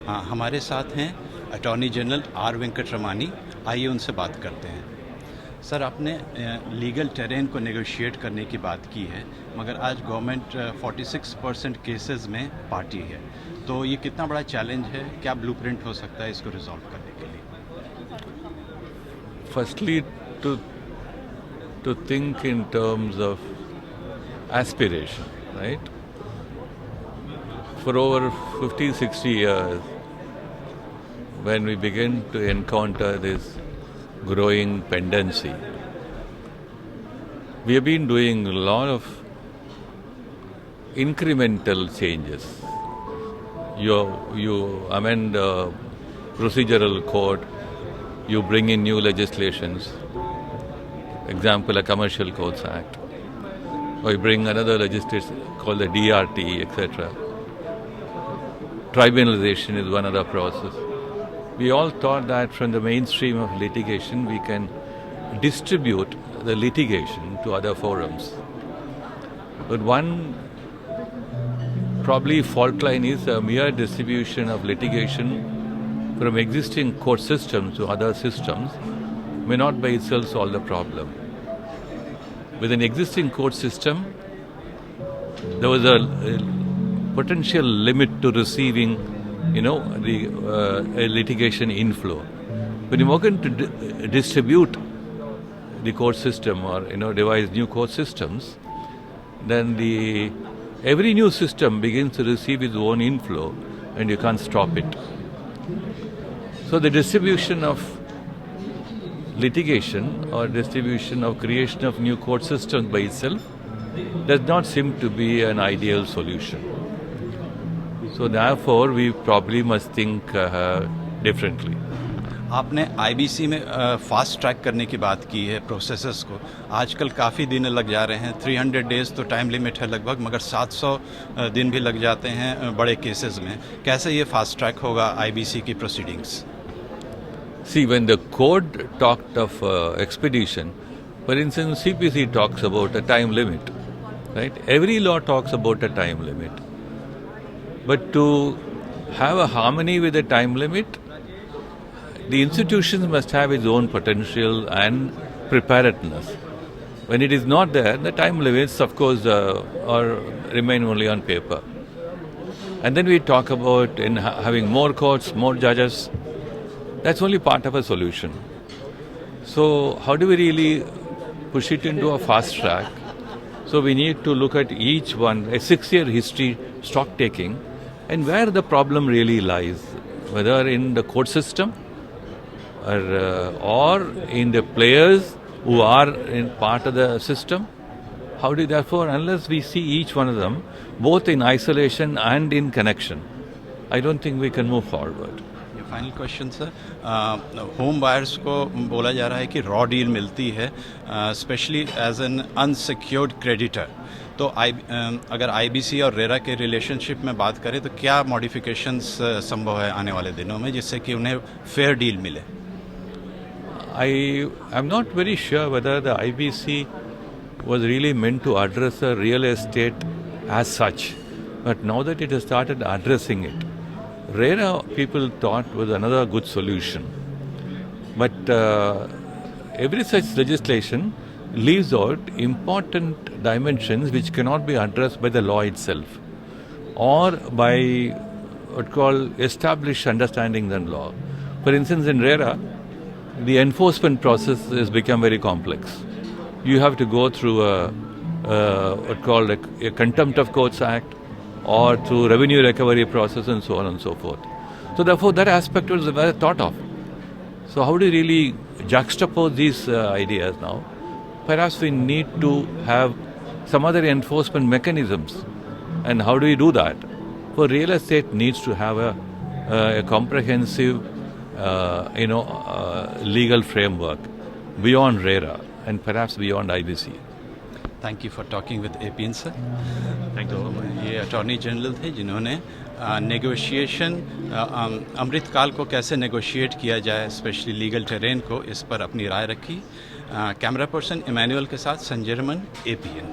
हाँ, हमारे साथ हैं अटॉर्नी जनरल आर वेंकटरमानी। आइए उनसे बात करते हैं। सर, आपने लीगल टेरेन को नेगोशिएट करने की बात की है, मगर आज गवर्नमेंट 46% केसेस में पार्टी है, तो ये कितना बड़ा चैलेंज है? क्या ब्लूप्रिंट हो सकता है इसको रिजॉल्व करने के लिए? Firstly, to think in terms of aspiration, right? For over 50-60 years, when we begin to encounter this growing pendency, we have been doing a lot of incremental changes. You amend the procedural code, you bring in new legislations, example a Commercial Codes Act, or you bring another legislation called the DRT, etc. Tribunalization is one other process. We all thought that from the mainstream of litigation we can distribute the litigation to other forums. But one probably fault line is a mere distribution of litigation from existing court systems to other systems may not by itself solve the problem. With an existing court system, there was a potential limit to receiving, the litigation inflow. When you begin to distribute the court system or devise new court systems, then every new system begins to receive its own inflow, and you can't stop it. So the distribution of litigation or distribution of creation of new court systems by itself does not seem to be an ideal solution. So therefore we probably must think differently. आपने IBC में fast track करने की बात की है processes को। आजकल काफ़ी दिन लग जा रहे हैं, 300 डेज़ तो टाइम लिमिट है लगभग, मगर 700 दिन भी लग जाते हैं बड़े केसेस में। कैसे ये फास्ट ट्रैक होगा आईबीसी की proceedings? See, when the code talked of expedition, for instance, CPC talks about a time limit, right? Every law talks about a time limit. But to have a harmony with the time limit, the institutions must have its own potential and preparedness. When it is not there, the time limits, of course, remain only on paper. And then we talk about having more courts, more judges. That's only part of a solution. So how do we really push it into a fast track? So we need to look at each one, a 6-year history, stock taking, and where the problem really lies, whether in the court system or in the players who are in part of the system. Therefore, unless we see each one of them both in isolation and in connection, I don't think we can move forward. Final question sir, home buyers को बोला जा रहा है कि raw deal मिलती है, specially as an unsecured creditor. तो अगर आईबीसी और रेरा के रिलेशनशिप में बात करें तो क्या मॉडिफिकेशंस संभव है आने वाले दिनों में जिससे कि उन्हें फेयर डील मिले? I am not very sure whether the IBC was really meant to address the real estate as such, but now that it has started addressing it, RERA people thought was another good solution. But every such legislation leaves out important dimensions which cannot be addressed by the law itself or by what call established understanding than law. For instance, in RERA, the enforcement process has become very complex. You have to go through what called a Contempt of Courts Act or through revenue recovery process and so on and so forth. So therefore that aspect was never thought of. So how do you really juxtapose these ideas now? Perhaps we need to have some other enforcement mechanisms. And how do we do that? For real estate needs to have a comprehensive legal framework beyond RERA and perhaps beyond IBC. Thank you for talking with APN sir. Thank you. ये attorney general थे जिन्होंने negotiation अमृतकाल को कैसे negotiate किया जाए, specially legal terrain को, इस पर अपनी राय रखी। कैमरा पर्सन इमैनुअल के साथ संजय रमन, APN।